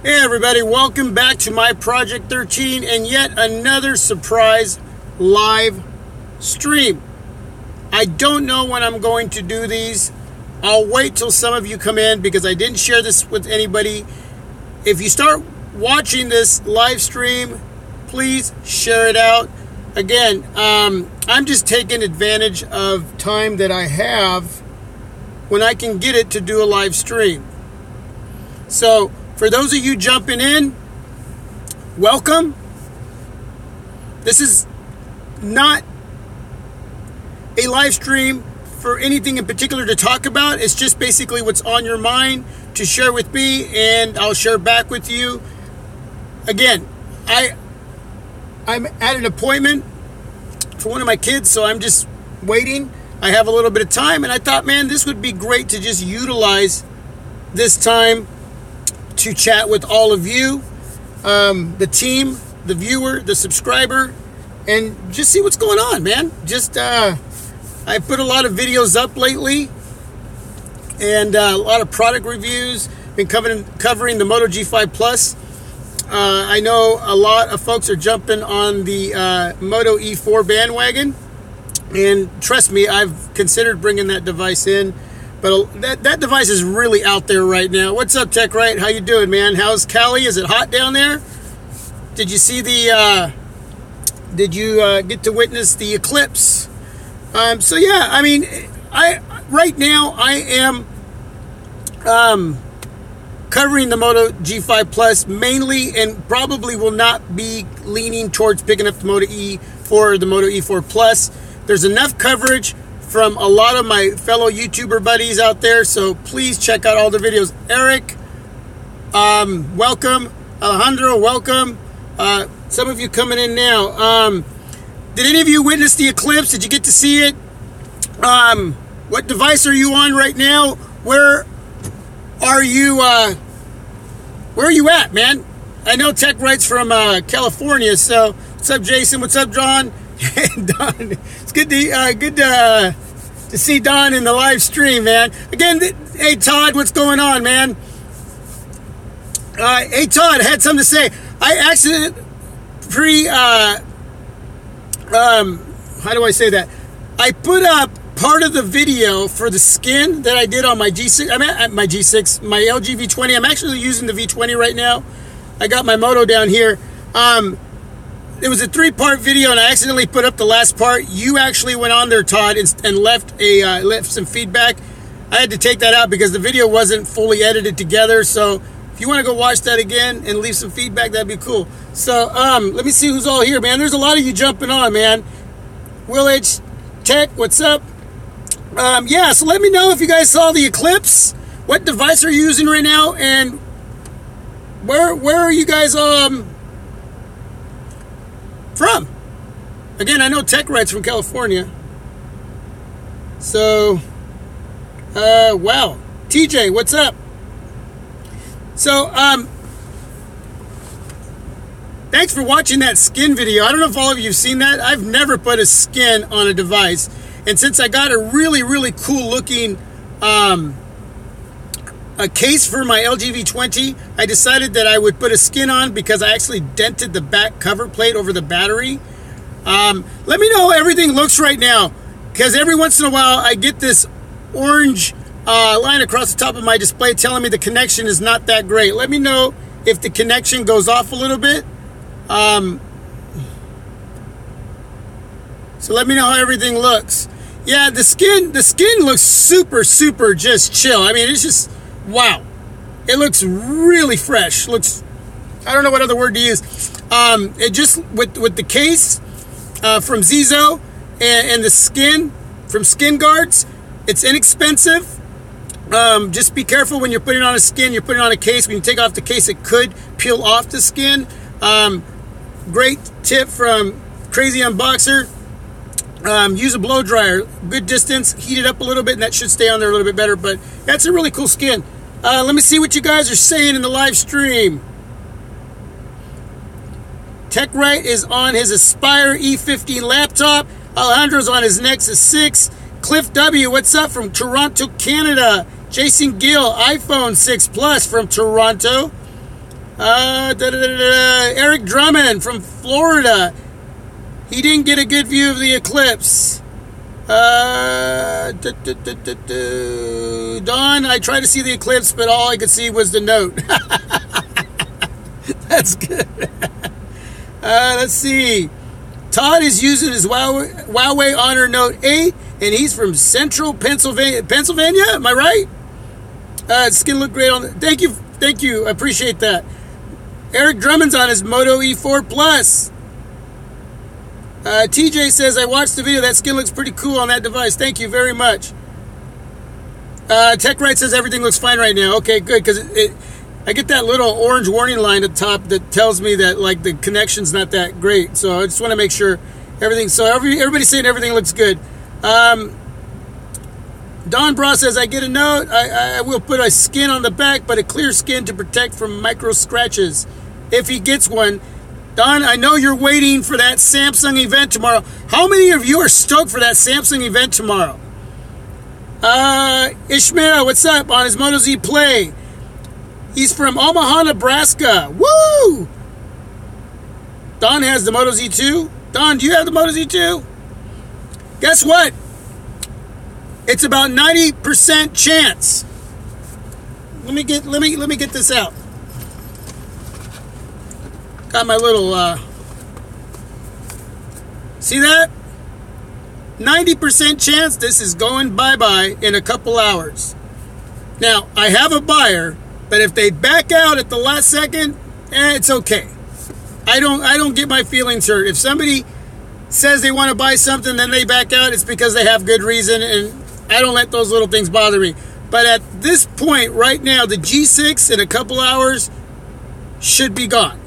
Hey everybody, welcome back to my Project 13 and yet another surprise live stream. I don't know when I'm going to do these. I'll wait till some of you come in because I didn't share this with anybody. If you start watching this live stream, please share it out. Again, I'm just taking advantage of time that I have when I can get it to do a live stream. So, for those of you jumping in, welcome. This is not a live stream for anything in particular to talk about. It's just basically what's on your mind to share with me, and I'll share back with you. Again, I'm at an appointment for one of my kids, so I'm just waiting. I have a little bit of time, and I thought, man, this would be great to just utilize this time to chat with all of you, the team, the viewer, the subscriber, and just see what's going on, man. Just, I put a lot of videos up lately, and a lot of product reviews. Been covering the Moto G5 Plus. I know a lot of folks are jumping on the Moto E4 bandwagon, and trust me, I've considered bringing that device in. But that device is really out there right now. What's up, Tech Right? How you doing, man? How's Cali? Is it hot down there? Did you see the? Did you get to witness the eclipse? So yeah, I mean, right now I am covering the Moto G5 Plus mainly, and probably will not be leaning towards picking up the Moto E4 or the Moto E4 Plus. There's enough coverage from a lot of my fellow YouTuber buddies out there, so please check out all the videos. Eric, welcome. Alejandro, welcome. Some of you coming in now. Did any of you witness the eclipse? Did you get to see it? What device are you on right now? Where are you at, man? I know Tech Right's from California, so what's up, Jason? What's up, John? Don, it's good to see Don in the live stream, man. Again, hey Todd, what's going on, man? Hey Todd, I had something to say. I accidentally how do I say that? I put up part of the video for the skin that I did on my G6. I'm at my G6, my LG V20. I'm actually using the V20 right now. I got my Moto down here. It was a 3-part video, and I accidentally put up the last part. You actually went on there, Todd, and left some feedback. I had to take that out because the video wasn't fully edited together. So if you want to go watch that again and leave some feedback, that'd be cool. So let me see who's all here, man. There's a lot of you jumping on, man. Will H Tech, what's up? Yeah, so let me know if you guys saw the eclipse. What device are you using right now, and where are you guys from? Again, I know Tech Right's from California. So, wow. TJ, what's up? So, thanks for watching that skin video. I don't know if all of you have seen that. I've never put a skin on a device. And since I got a really, really cool looking a case for my LG V20, I decided that I would put a skin on because I actually dented the back cover plate over the battery. Let me know how everything looks right now, because every once in a while I get this orange line across the top of my display telling me the connection is not that great. Let me know if the connection goes off a little bit. So let me know how everything looks. Yeah, the skin looks super just chill. I mean, it's just wow. It looks really fresh. Looks, I don't know what other word to use. It just with the case from Zizo and the skin from Skin Guards, it's inexpensive. Just be careful when you're putting on a skin. You're putting on a case. When you take off the case, it could peel off the skin. Great tip from Crazy Unboxer. Use a blow dryer, good distance, heat it up a little bit, and that should stay on there a little bit better. But that's a really cool skin. Let me see what you guys are saying in the live stream. Tech Right is on his Aspire E15 laptop. Alejandro's on his Nexus 6. Cliff W, what's up from Toronto, Canada? Jason Gill, iPhone 6 Plus from Toronto. Eric Drummond from Florida. He didn't get a good view of the eclipse. Don, I tried to see the eclipse, but all I could see was the note. That's good. Let's see. Todd is using his Huawei Honor Note 8, and he's from Central Pennsylvania. Pennsylvania, am I right? Skin look great on the... Thank you. I appreciate that. Eric Drummond's on his Moto E4 Plus. TJ says, I watched the video. That skin looks pretty cool on that device. Thank you very much. TechRite says everything looks fine right now. Okay, good, because I get that little orange warning line at the top that tells me that like the connection's not that great. So I just want to make sure everything. So everybody's saying everything looks good. Don Bra says, I get a note. I will put a skin on the back, but a clear skin to protect from micro scratches. If he gets one. Don, I know you're waiting for that Samsung event tomorrow. How many of you are stoked for that Samsung event tomorrow? Ishmael, what's up? On his Moto Z Play. He's from Omaha, Nebraska. Woo! Don has the Moto Z2. Don, do you have the Moto Z2? Guess what? It's about 90% chance. Let me get this out. Got my little, see that? 90% chance this is going bye-bye in a couple hours. Now, I have a buyer, but if they back out at the last second, it's okay. I don't get my feelings hurt. If somebody says they want to buy something, then they back out, it's because they have good reason, and I don't let those little things bother me. But at this point, right now, the G6 in a couple hours should be gone.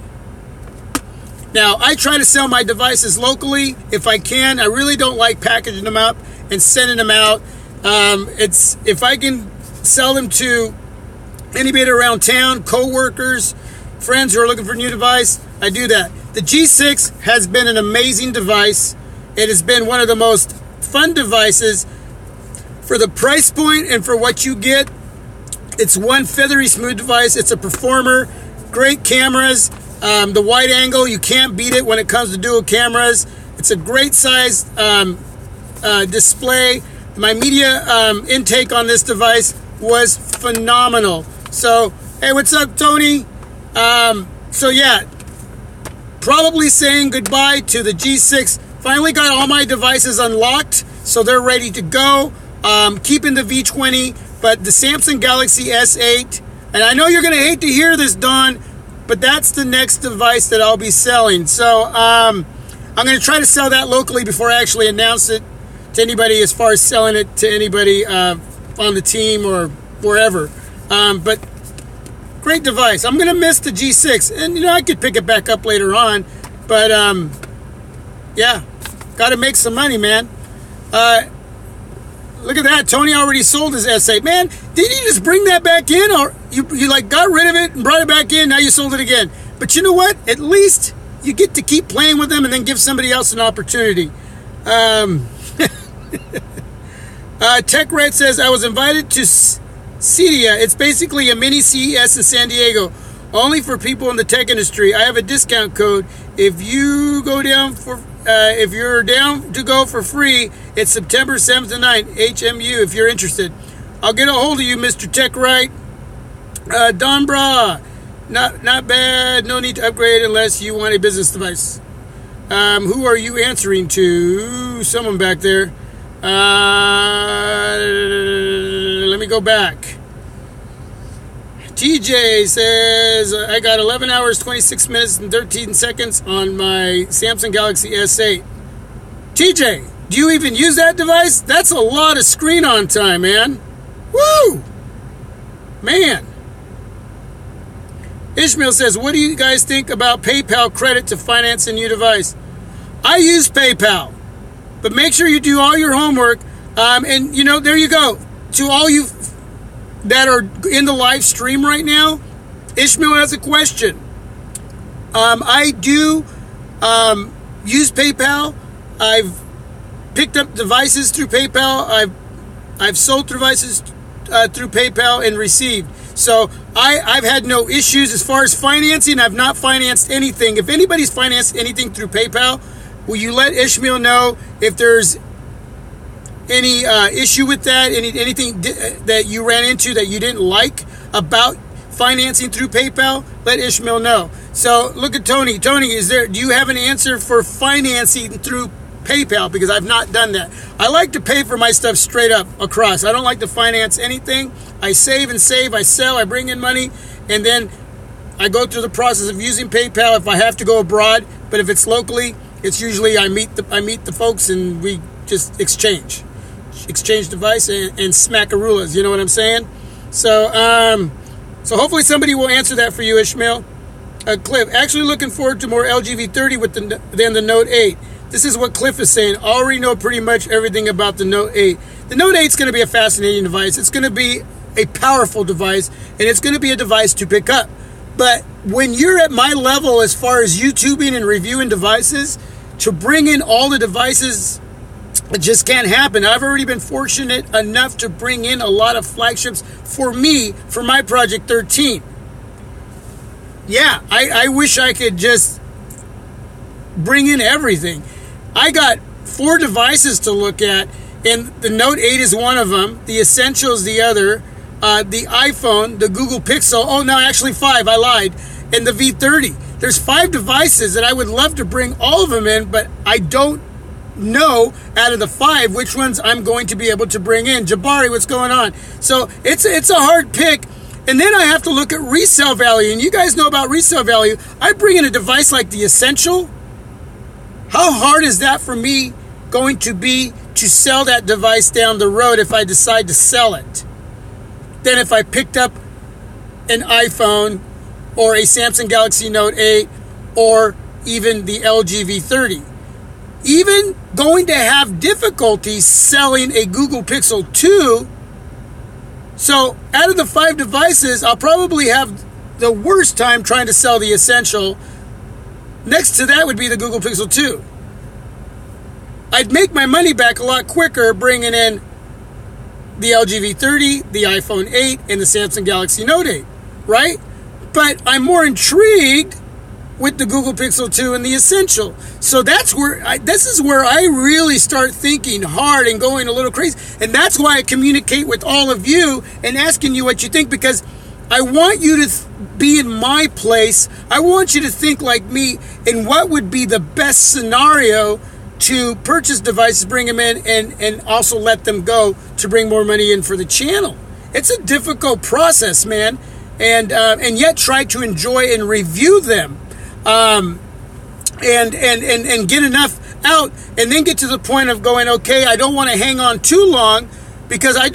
Now, I try to sell my devices locally if I can. I really don't like packaging them up and sending them out. If I can sell them to anybody around town, co-workers, friends who are looking for a new device, I do that. The G6 has been an amazing device. It has been one of the most fun devices for the price point and for what you get. It's one feathery smooth device. It's a performer, great cameras. The wide angle, you can't beat it when it comes to dual cameras. It's a great size display. My media intake on this device was phenomenal. So, hey, what's up, Tony? So yeah, probably saying goodbye to the G6. Finally got all my devices unlocked, so they're ready to go. Keeping the V20, but the Samsung Galaxy S8, and I know you're going to hate to hear this, Don, but that's the next device that I'll be selling. So I'm going to try to sell that locally before I actually announce it to anybody as far as selling it to anybody on the team or wherever. But great device. I'm going to miss the G6. And, I could pick it back up later on. But, yeah, got to make some money, man. Look at that. Tony already sold his S8. Man, didn't you just bring that back in? Or you like got rid of it and brought it back in, now you sold it again. But you know what? At least you get to keep playing with them and then give somebody else an opportunity. TechRed says, I was invited to CEDIA. It's basically a mini CES in San Diego. Only for people in the tech industry. I have a discount code. If you go down for... if you're down to go for free, it's September 7th and 9th, HMU, if you're interested. I'll get a hold of you, Mr. TechRite. Don Bra, not bad. No need to upgrade unless you want a business device. Who are you answering to? Someone back there. Let me go back. TJ says, I got 11 hours, 26 minutes, and 13 seconds on my Samsung Galaxy S8. TJ, do you even use that device? That's a lot of screen on time, man. Woo! Man. Ishmael says, what do you guys think about PayPal credit to finance a new device? I use PayPal, but make sure you do all your homework. And, there you go. To all you that are in the live stream right now, Ishmael has a question. I do use PayPal. I've picked up devices through PayPal. I've sold devices through PayPal and received. So I've had no issues as far as financing. I've not financed anything. If anybody's financed anything through PayPal, will you let Ishmael know if there's any issue with that? Anything that you ran into that you didn't like about financing through PayPal? Let Ishmael know. So look at Tony. Tony, do you have an answer for financing through PayPal? Because I've not done that. I like to pay for my stuff straight up across. I don't like to finance anything. I save and save. I sell. I bring in money, and then I go through the process of using PayPal if I have to go abroad. But if it's locally, it's usually I meet the folks and we just exchange device and smackaroos. You know what I'm saying? So hopefully somebody will answer that for you, Ishmael. Cliff, actually looking forward to more LG V30 than the Note 8. This is what Cliff is saying. Already know pretty much everything about the Note 8. The Note 8 is going to be a fascinating device. It's going to be a powerful device, and it's going to be a device to pick up. But when you're at my level as far as YouTubing and reviewing devices, to bring in all the devices, it just can't happen. I've already been fortunate enough to bring in a lot of flagships for me, for my Project 13. Yeah, I wish I could just bring in everything. I got 4 devices to look at, and the Note 8 is one of them. The Essential is the other. The iPhone, the Google Pixel. Oh, no, actually 5. I lied. And the V30. There's 5 devices that I would love to bring all of them in, but I don't know out of the 5 which ones I'm going to be able to bring in. Jabari, what's going on? So it's a hard pick. And then I have to look at resale value. And you guys know about resale value. I bring in a device like the Essential. How hard is that for me going to be to sell that device down the road if I decide to sell it? Then if I picked up an iPhone or a Samsung Galaxy Note 8 or even the LG V30. Even going to have difficulty selling a Google Pixel 2. So out of the 5 devices, I'll probably have the worst time trying to sell the Essential. Next to that would be the Google Pixel 2. I'd make my money back a lot quicker bringing in the LG V30, the iPhone 8, and the Samsung Galaxy Note 8, right? But I'm more intrigued with the Google Pixel 2 and the Essential. So this is where I really start thinking hard and going a little crazy. And that's why I communicate with all of you and asking you what you think, because I want you to be in my place. I want you to think like me in what would be the best scenario to purchase devices, bring them in, and also let them go to bring more money in for the channel. It's a difficult process, man. And yet try to enjoy and review them. And get enough out, and then get to the point of going, okay, I don't want to hang on too long, because I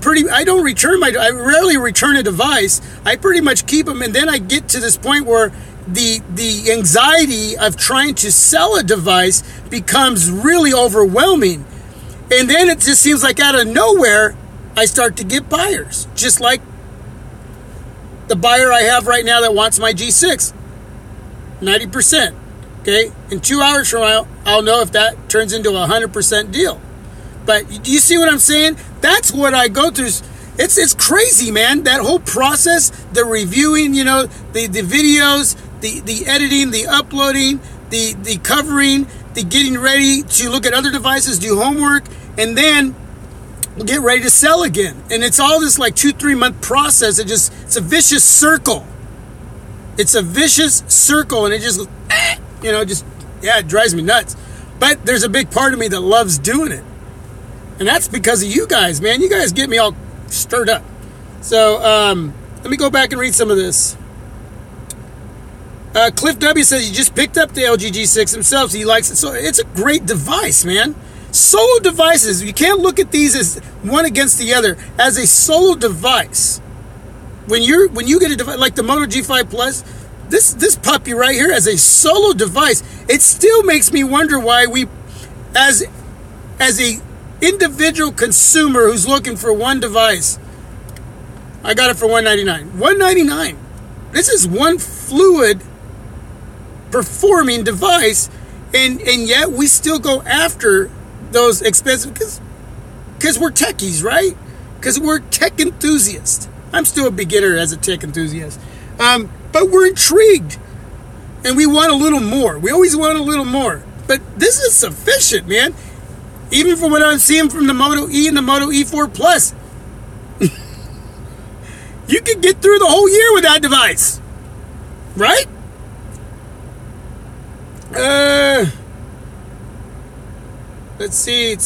rarely return a device. I pretty much keep them, and then I get to this point where the anxiety of trying to sell a device becomes really overwhelming. And then it just seems like out of nowhere, I start to get buyers, just like the buyer I have right now that wants my G6. 90%. Okay? In 2 hours from now, I'll know if that turns into a 100% deal. But do you see what I'm saying? That's what I go through. It's crazy, man. That whole process, the reviewing, the videos, the editing, the uploading, the covering, the getting ready to look at other devices, do homework, and then get ready to sell again. And it's all this like 2-3 month process. It's a vicious circle. It's a vicious circle, and it just goes, it drives me nuts. But there's a big part of me that loves doing it. And that's because of you guys, man. You guys get me all stirred up. So, let me go back and read some of this. Cliff W says he just picked up the LG G6 himself, so he likes it. So it's a great device, man. Solo devices, you can't look at these as one against the other. As a solo device, when you get a device like the Moto G5 Plus, this puppy right here as a solo device, it still makes me wonder why we, as a individual consumer who's looking for one device, I got it for $199. $199. This is one fluid performing device, and yet we still go after those expensive, because we're techies, right? Because we're tech enthusiasts. I'm still a beginner as a tech enthusiast. But we're intrigued. And we want a little more. We always want a little more. But this is sufficient, man. Even from what I'm seeing from the Moto E and the Moto E4 Plus. You can get through the whole year with that device. Right? Let's see.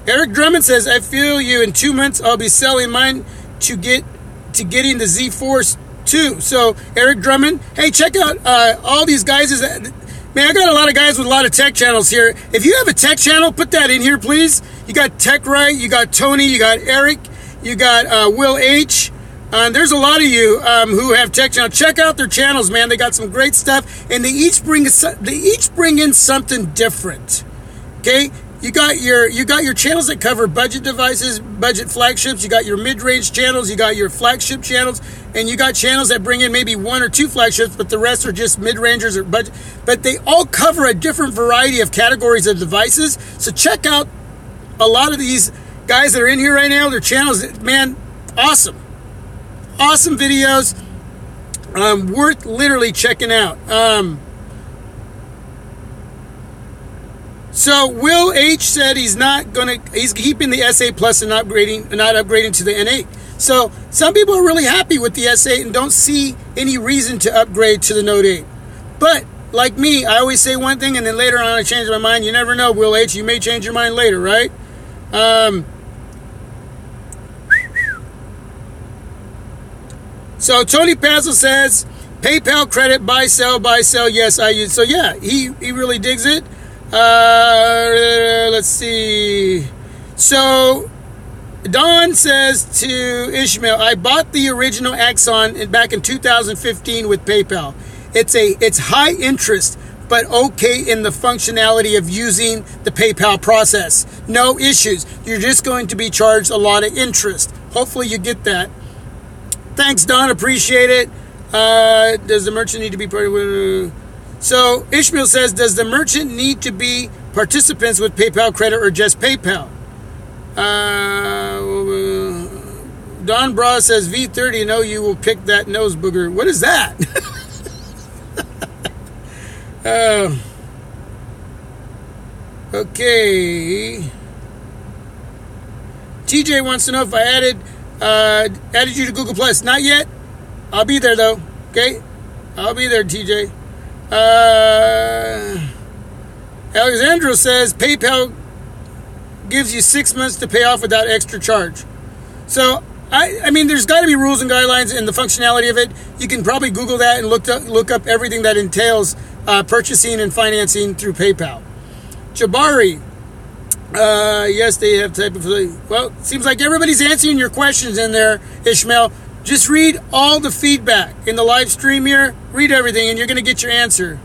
Eric Drummond says, I feel you. In 2 months, I'll be selling mine to getting the Z Force 2. So, Eric Drummond, hey, check out all these guys. Man, I got a lot of guys with a lot of tech channels here. If you have a tech channel, put that in here, please. You got Tech Right, you got Tony, you got Eric, you got Will H. There's a lot of you who have tech channels. Check out their channels, man. They got some great stuff, and they each bring in something different. Okay, you got your channels that cover budget devices, budget flagships. You got your mid-range channels. You got your flagship channels, and you got channels that bring in maybe 1 or 2 flagships, but the rest are just mid-rangers or budget. But they all cover a different variety of categories of devices. So check out a lot of these guys that are in here right now. Their channels, man, awesome. Awesome videos, worth literally checking out. So Will H said he's keeping the S8 Plus and not upgrading to the N8. So some people are really happy with the S8 and don't see any reason to upgrade to the Note 8. But like me, I always say one thing and then later on I change my mind. You never know, Will H. You may change your mind later, right? So Tony Pazzle says, PayPal credit, buy, sell, yes, I use. So yeah, he really digs it. Let's see. So Don says to Ishmael, I bought the original Axon back in 2015 with PayPal. It's high interest, but okay in the functionality of using the PayPal process. No issues. You're just going to be charged a lot of interest. Hopefully you get that. Thanks, Don. Appreciate it. Does the merchant need to be part of... So Ishmael says, does the merchant need to be participants with PayPal credit or just PayPal? Don Bra says, V30, no, you will pick that nose booger. What is that? Okay. TJ wants to know if I added you to Google Plus. Not yet. I'll be there though. Okay, I'll be there, TJ. Alexandro says PayPal gives you 6 months to pay off without extra charge. So I mean, there's got to be rules and guidelines in the functionality of it. You can probably Google that and look up everything that entails purchasing and financing through PayPal. Jabari. Yes, they have type of... Well, it seems like everybody's answering your questions in there, Ishmael. Just read all the feedback in the live stream here. Read everything, and you're going to get your answer.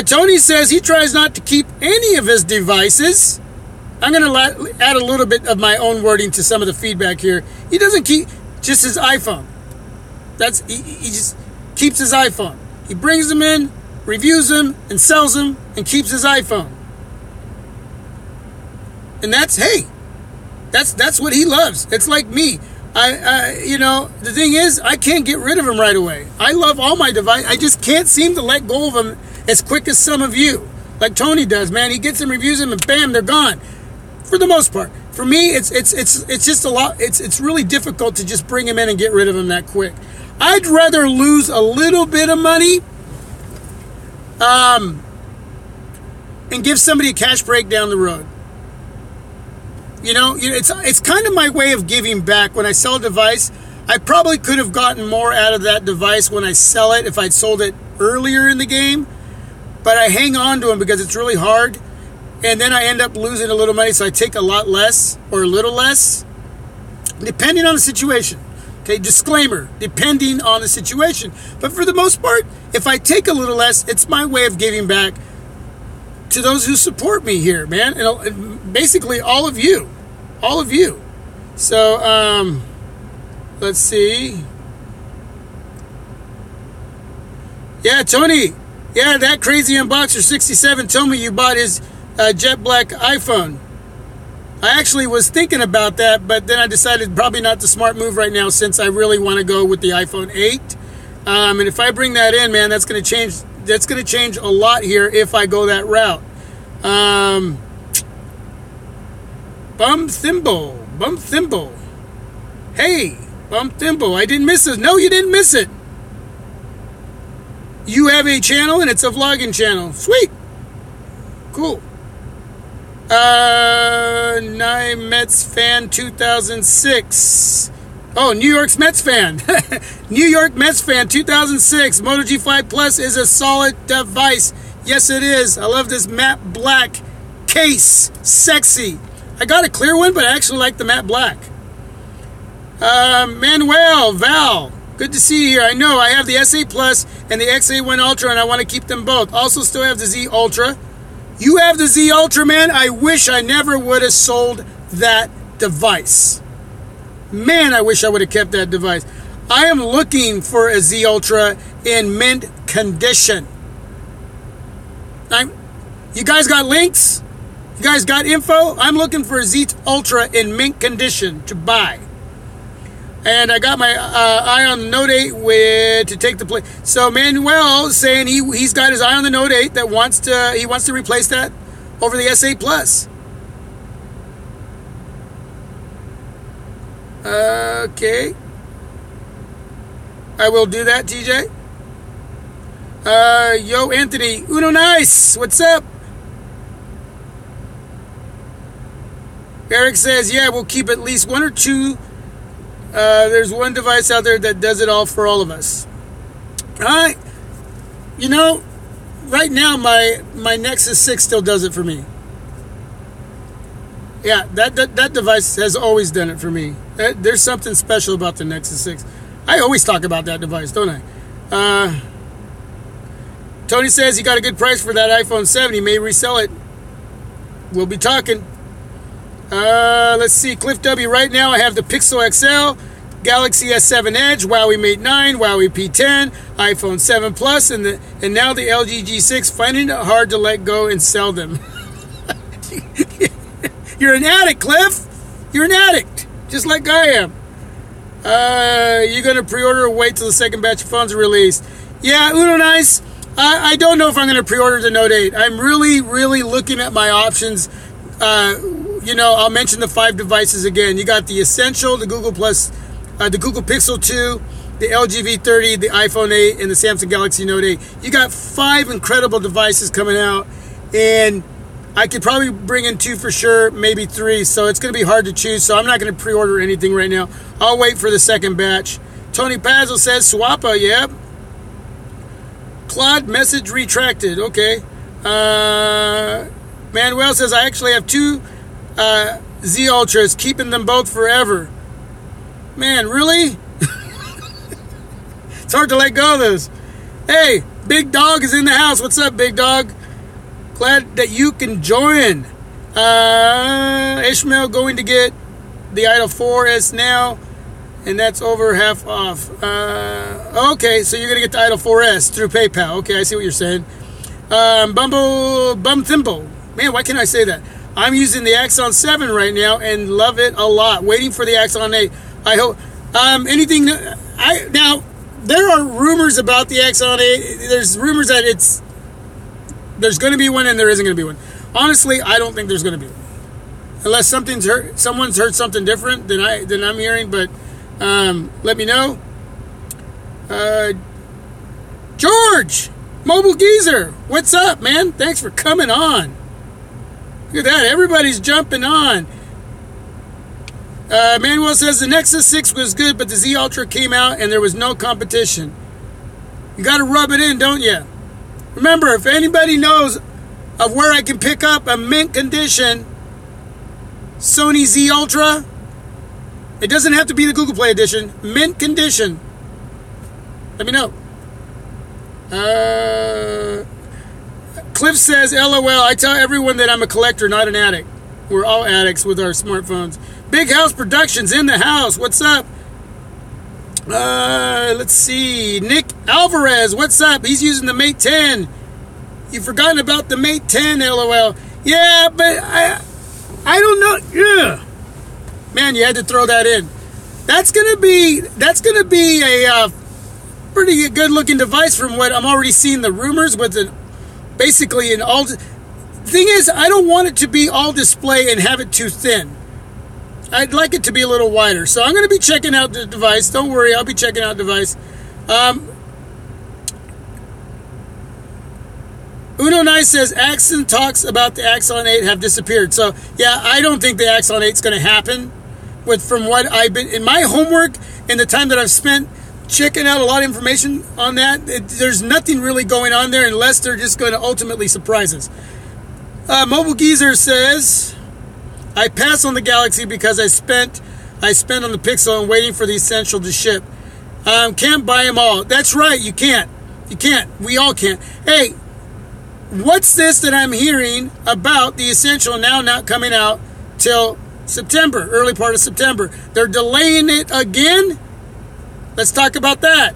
Tony says he tries not to keep any of his devices. I'm going to add a little bit of my own wording to some of the feedback here. He doesn't keep just his iPhone. He just keeps his iPhone. He brings them in, reviews them, and sells them, and keeps his iPhone. And that's what he loves. It's like me. The thing is, I can't get rid of them right away. I love all my devices. I just can't seem to let go of them as quick as some of you. Like Tony does, man. He gets them, reviews them, and bam, they're gone. For the most part. For me, it's just a lot. It's really difficult to just bring them in and get rid of them that quick. I'd rather lose a little bit of money and give somebody a cash break down the road. It's kind of my way of giving back. When I sell a device, I probably could have gotten more out of that device when I sell it if I'd sold it earlier in the game. But I hang on to them because it's really hard. And then I end up losing a little money, so I take a lot less or a little less, depending on the situation. Okay, disclaimer, depending on the situation. But for the most part, if I take a little less, it's my way of giving back to those who support me here, man. And basically all of you. All of you. So, let's see. Yeah, Tony. Yeah, that crazy unboxer 67 told me you bought his jet black iPhone. I actually was thinking about that, but then I decided probably not the smart move right now since I really want to go with the iPhone 8. And if I bring that in, man, that's going to change. That's going to change a lot here if I go that route. Bum Thimble. Hey, Bum Thimble, I didn't miss it. No, you didn't miss it. You have a channel and it's a vlogging channel. Sweet. Cool. Mets fan 2006. Oh, New York's Mets fan. New York Mets fan 2006. Moto G5 Plus is a solid device. Yes, it is. I love this matte black case. Sexy. I got a clear one, but I actually like the matte black. Manuel, Val, good to see you here. I know I have the S8 Plus and the X81 Ultra, and I want to keep them both. Also still have the Z Ultra. You have the Z Ultra, man. I wish I never would have sold that device. Man, I wish I would have kept that device. I am looking for a Z Ultra in mint condition. You guys got links? You guys got info? I'm looking for a Z Ultra in mint condition to buy. And I got my eye on the Note 8 to take the place. So Manuel saying he's got his eye on the Note 8 that wants to replace that over the S8 Plus. Okay. I will do that, TJ. Yo, Anthony. Uno Nice. What's up? Eric says, yeah, we'll keep at least one or two. There's one device out there that does it all for all of us. You know, right now my Nexus 6 still does it for me. Yeah, that device has always done it for me. There's something special about the Nexus 6. I always talk about that device, don't I? Tony says he got a good price for that iPhone 7. He may resell it. We'll be talking. Let's see, Cliff W. Right now I have the Pixel XL, Galaxy S7 Edge, Huawei Mate 9, Huawei P10, iPhone 7 Plus, and now the LG G6. Finding it hard to let go and sell them. You're an addict, Cliff. You're an addict, just like I am. You're gonna pre-order or wait till the second batch of phones are released? Yeah, Uno Nice. I don't know if I'm gonna pre-order the Note 8. I'm really looking at my options. I'll mention the 5 devices again. You got the Essential, the Google Plus, the Google Pixel 2, the LG V30, the iPhone 8, and the Samsung Galaxy Note 8. You got 5 incredible devices coming out, and I could probably bring in 2 for sure, maybe 3, so it's going to be hard to choose, so I'm not going to pre-order anything right now. I'll wait for the second batch. Tony Pazzo says, Swappa, yep. Claude, message retracted, okay. Manuel says, I actually have 2 Z Ultras, keeping them both forever. Man, really? It's hard to let go of this. Hey, Big Dog is in the house. What's up, Big Dog? Glad that you can join. Ishmael going to get the Idol 4S now, and that's over half off. Okay, so you're going to get the Idol 4S through PayPal. Okay, I see what you're saying. Bum Thimble. Man, why can't I say that? I'm using the Axon 7 right now and love it a lot. Waiting for the Axon 8. I hope now there are rumors about the Axon 8. There's rumors that there's going to be one and there isn't going to be one. Honestly, I don't think there's going to be one. Unless someone's heard something different than I'm hearing, but let me know. George, Mobile Geezer, what's up, man? Thanks for coming on. Look at that. Everybody's jumping on. Manuel says the Nexus 6 was good, but the Z Ultra came out and there was no competition. You got to rub it in, don't you? Remember, if anybody knows of where I can pick up a mint condition Sony Z Ultra, it doesn't have to be the Google Play edition. Mint condition. Let me know. Cliff says, LOL, I tell everyone that I'm a collector, not an addict. We're all addicts with our smartphones. Big House Productions in the house. What's up? Let's see. Nick Alvarez, what's up? He's using the Mate 10. You've forgotten about the Mate 10, LOL. Yeah, but I don't know. Yeah, man, you had to throw that in. That's gonna be a pretty good looking device from what I'm already seeing the rumors with basically an all. Thing is, I don't want it to be all display and have it too thin. I'd like it to be a little wider. So I'm going to be checking out the device. Don't worry, I'll be checking out the device. Uno Nice says Axon talks about the Axon 8 have disappeared. So yeah, I don't think the Axon 8 is going to happen. From what I've been in my homework and the time that I've spent checking out a lot of information on that, there's nothing really going on there unless they're just going to ultimately surprise us. Mobile Geezer says, I pass on the Galaxy because I spent on the Pixel and waiting for the Essential to ship. Can't buy them all. That's right, you can't. You can't. We all can't. Hey, what's this that I'm hearing about the Essential now not coming out till September, early part of September? They're delaying it again? Let's talk about that.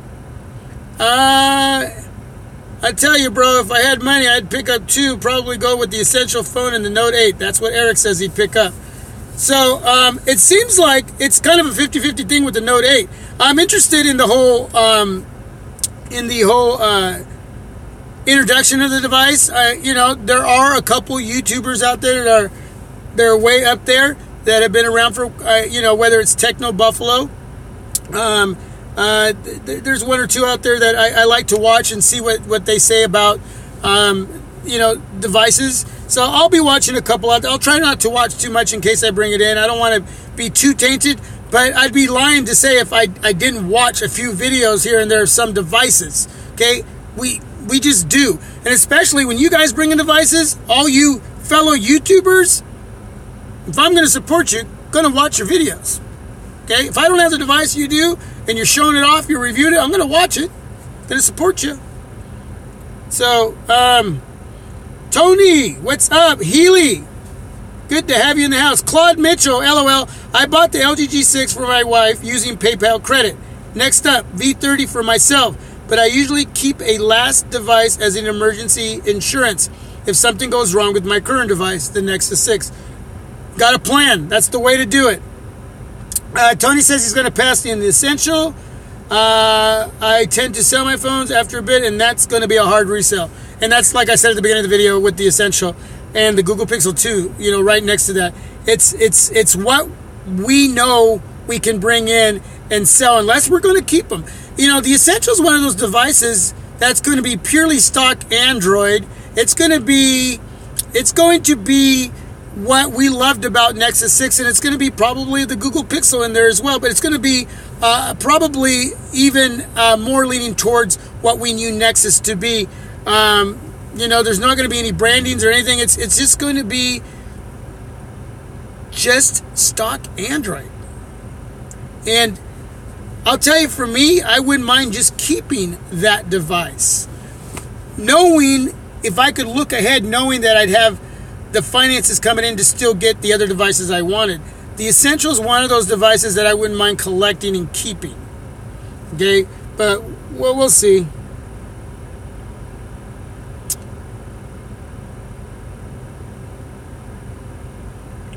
I tell you, bro, if I had money, I'd pick up two. Probably go with the Essential phone and the Note 8. That's what Eric says he'd pick up. So it seems like it's kind of a 50-50 thing with the Note 8. I'm interested in the whole introduction of the device. There are a couple YouTubers out there that they're way up there that have been around for whether it's Techno Buffalo. There's one or two out there that I like to watch and see what they say about devices. So I'll be watching a couple out there. I'll try not to watch too much in case I bring it in. I don't want to be too tainted, but I'd be lying to say if I didn't watch a few videos here and there of some devices. Okay, we just do, and especially when you guys bring in devices, all you fellow YouTubers, if I'm going to support you, I'm going to watch your videos. Okay, if I don't have the device you do and you're showing it off, you're reviewing it, I'm going to watch it. I'm going to support you. So, Tony, what's up? Healy, good to have you in the house. Claude Mitchell, LOL. I bought the LG G6 for my wife using PayPal credit. Next up, V30 for myself. But I usually keep a last device as an emergency insurance if something goes wrong with my current device, the Nexus 6. Got a plan. That's the way to do it. Tony says he's going to pass in the Essential. I tend to sell my phones after a bit, and that's going to be a hard resale. And that's, like I said at the beginning of the video, with the Essential and the Google Pixel 2, right next to that. It's what we know we can bring in and sell, unless we're going to keep them. The Essential is one of those devices that's going to be purely stock Android. It's going to be what we loved about Nexus 6, and it's going to be probably the Google Pixel in there as well, but it's going to be probably even more leaning towards what we knew Nexus to be. There's not going to be any brandings or anything. It's just going to be just stock Android. And I'll tell you, for me, I wouldn't mind just keeping that device. Knowing, if I could look ahead, knowing that I'd have the finances coming in to still get the other devices I wanted. The Essential is one of those devices that I wouldn't mind collecting and keeping. Okay? But, well, we'll see.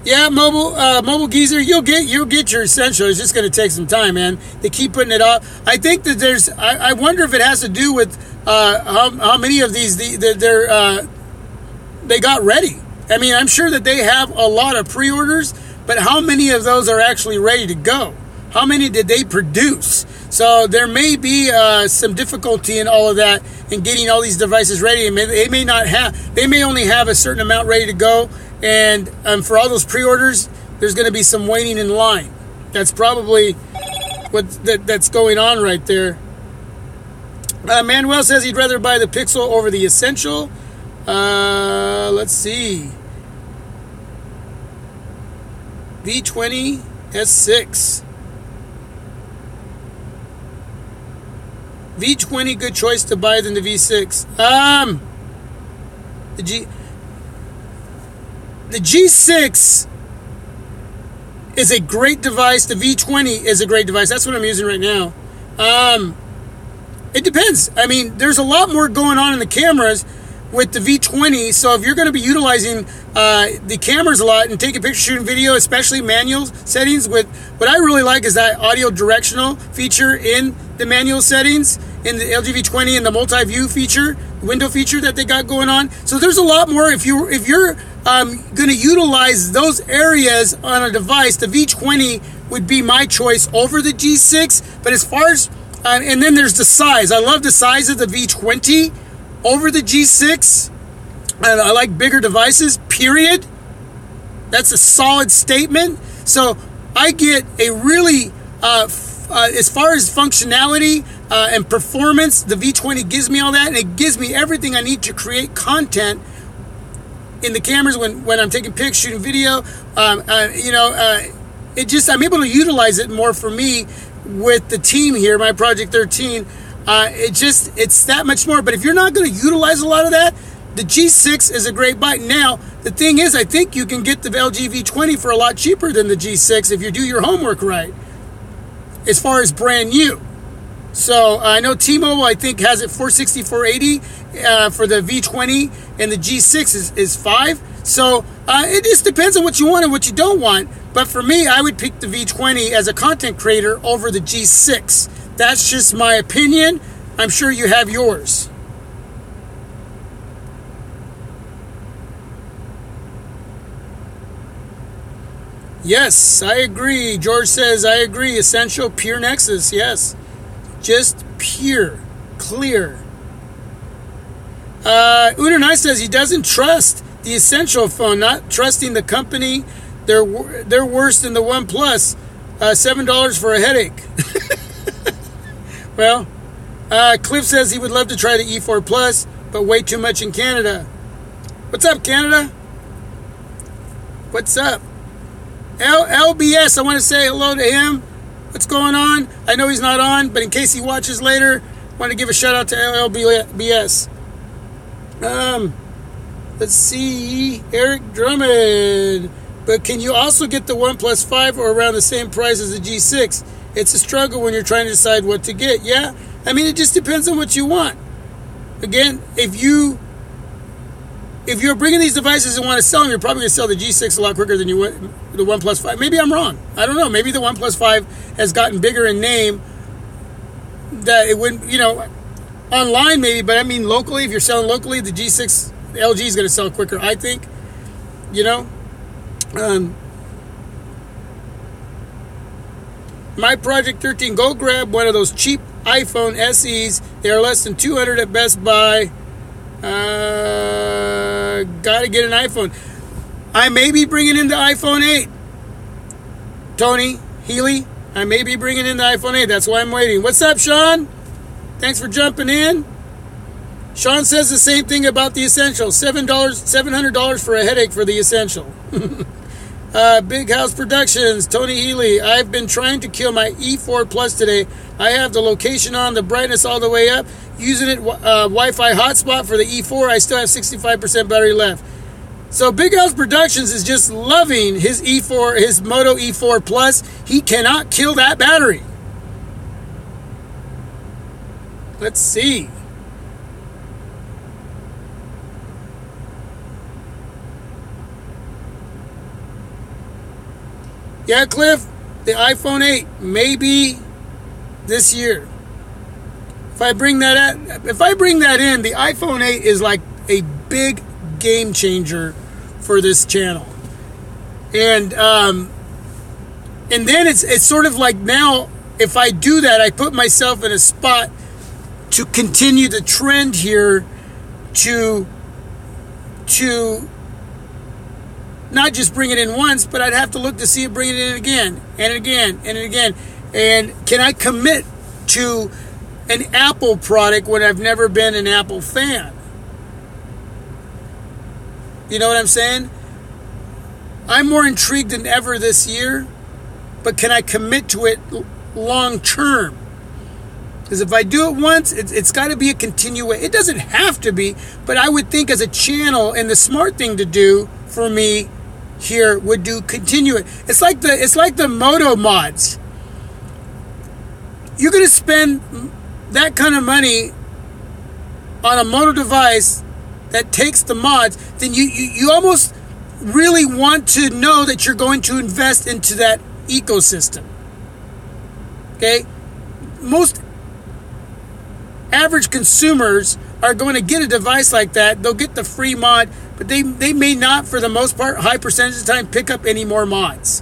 Yeah, mobile geezer, you'll get your Essential. It's just going to take some time, man. They keep putting it off. I think that I wonder if it has to do with how many of these they got ready. I mean, I'm sure that they have a lot of pre-orders, but how many of those are actually ready to go? How many did they produce? So there may be some difficulty in all of that, in getting all these devices ready. They may only have a certain amount ready to go. And for all those pre-orders, there's going to be some waiting in line. That's probably that's going on right there. Manuel says he'd rather buy the Pixel over the Essential. Let's see. V20 S6. V20, good choice to buy than the V6. The G6 is a great device. The V20 is a great device. That's what I'm using right now. It depends. I mean, there's a lot more going on in the cameras. with the V20. So if you're going to be utilizing the cameras a lot and taking pictures, shooting video, especially manual settings, with what I really like is that audio directional feature in the manual settings in the LG V20 and the multi-view feature, window feature that they got going on. So there's a lot more. If you're going to utilize those areas on a device, the V20 would be my choice over the G6. But as far as and then there's the size. I love the size of the V20 over the G6. And I like bigger devices, period. That's a solid statement. So I get a really, as far as functionality and performance, the V20 gives me all that. And it gives me everything I need to create content in the cameras when I'm taking pics, shooting video. It just, I'm able to utilize it more for me with the team here, my Project 13. It's that much more. But if you're not going to utilize a lot of that, the G6 is a great buy. Now, the thing is, I think you can get the LG V20 for a lot cheaper than the G6 if you do your homework right, as far as brand new. So I know T-Mobile, I think, has it $460, $480 for the V20, and the G6 is $5. So it just depends on what you want and what you don't want. But for me, I would pick the V20 as a content creator over the G6. That's just my opinion. I'm sure you have yours. Yes, I agree. George says, I agree. Essential, pure Nexus. Yes. Just pure, clear. Uder9 says he doesn't trust the Essential phone, not trusting the company. They're worse than the OnePlus. $7 for a headache. Well, Cliff says he would love to try the E4 Plus, but way too much in Canada. What's up, Canada? What's up? LBS, I want to say hello to him. What's going on? I know he's not on, but in case he watches later, I want to give a shout out to LBS. Let's see. Eric Drummond. But can you also get the OnePlus 5 or around the same price as the G6? It's a struggle when you're trying to decide what to get. Yeah, I mean, it just depends on what you want. Again, if you're bringing these devices and want to sell them, you're probably going to sell the G6 a lot quicker than you would the OnePlus 5. Maybe I'm wrong. I don't know. Maybe the OnePlus 5 has gotten bigger in name that it wouldn't, online maybe, but I mean locally, if you're selling locally, the G6, the LG is going to sell quicker, I think. My Project 13, go grab one of those cheap iPhone SEs. They are less than $200 at Best Buy. Gotta get an iPhone. I may be bringing in the iPhone 8. Tony Healy, I may be bringing in the iPhone 8. That's why I'm waiting. What's up, Sean? Thanks for jumping in. Sean says the same thing about the Essential. $700 for a headache for the Essential. Big House Productions, Tony Healy. I've been trying to kill my E4 Plus today. I have the location on, the brightness all the way up, using it Wi-Fi hotspot for the E4. I still have 65% battery left. So Big House Productions is just loving his E4, his Moto E4 Plus. He cannot kill that battery. Let's see. Yeah, Cliff, the iPhone 8 maybe this year. If I bring that in, the iPhone 8 is like a big game changer for this channel. And then it's sort of like now, if I do that, I put myself in a spot to continue the trend here to not just bring it in once, but I'd have to look to see it bring it in again and again and again. And can I commit to an Apple product when I've never been an Apple fan? You know what I'm saying? I'm more intrigued than ever this year, but can I commit to it long term? Because if I do it once, it's got to be a continuation. It doesn't have to be, but I would think as a channel, and the smart thing to do for me here would do continue it. It's like the Moto mods. You're going to spend that kind of money on a Moto device that takes the mods, then you almost really want to know that you're going to invest into that ecosystem. Okay? Most average consumers are going to get a device like that. They'll get the free mod, but they may not, for the most part, high percentage of the time, pick up any more mods.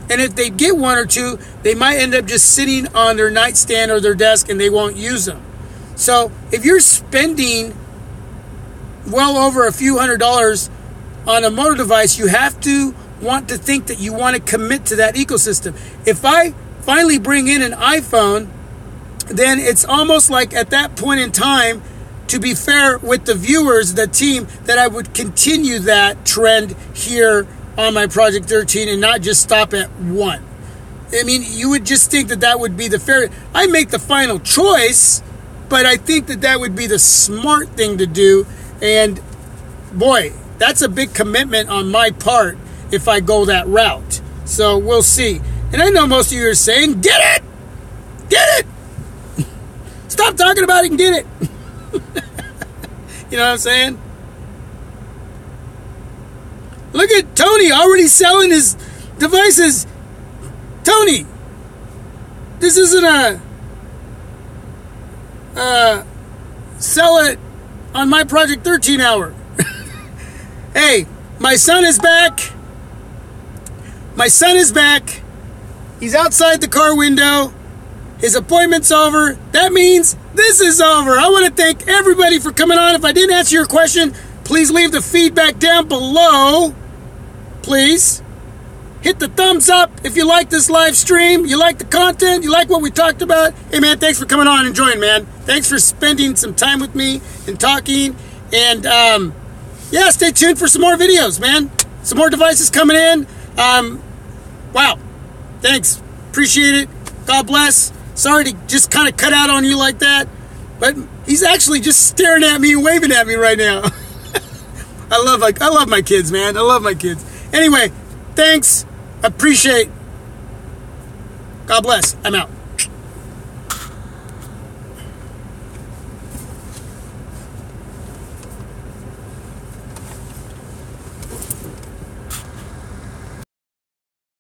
And if they get one or two, they might end up just sitting on their nightstand or their desk and they won't use them. So if you're spending well over a few $100s on a motor device, you have to want to think that you want to commit to that ecosystem. If I finally bring in an iPhone, then it's almost like at that point in time, to be fair with the viewers, the team, that I would continue that trend here on my Project 13 and not just stop at one. I mean, you would just think that that would be the fair. I make the final choice, but I think that that would be the smart thing to do. And boy, that's a big commitment on my part if I go that route. So we'll see. And I know most of you are saying, get it! Get it! Stop talking about it and get it! You know what I'm saying? Look at Tony already selling his devices. Tony, this isn't a sell it on my Project 13 hour. Hey, my son is back. My son is back. He's outside the car window. His appointment's over. That means this is over. I want to thank everybody for coming on. If I didn't answer your question, please leave the feedback down below. Please. Hit the thumbs up if you like this live stream. You like the content. You like what we talked about. Hey, man, thanks for coming on and joining, man. Thanks for spending some time with me and talking. And, yeah, stay tuned for some more videos, man. Some more devices coming in. Wow. Thanks. Appreciate it. God bless. Sorry to just kind of cut out on you like that. But he's actually just staring at me and waving at me right now. I love my kids, man. I love my kids. Anyway, thanks. Appreciate. God bless. I'm out.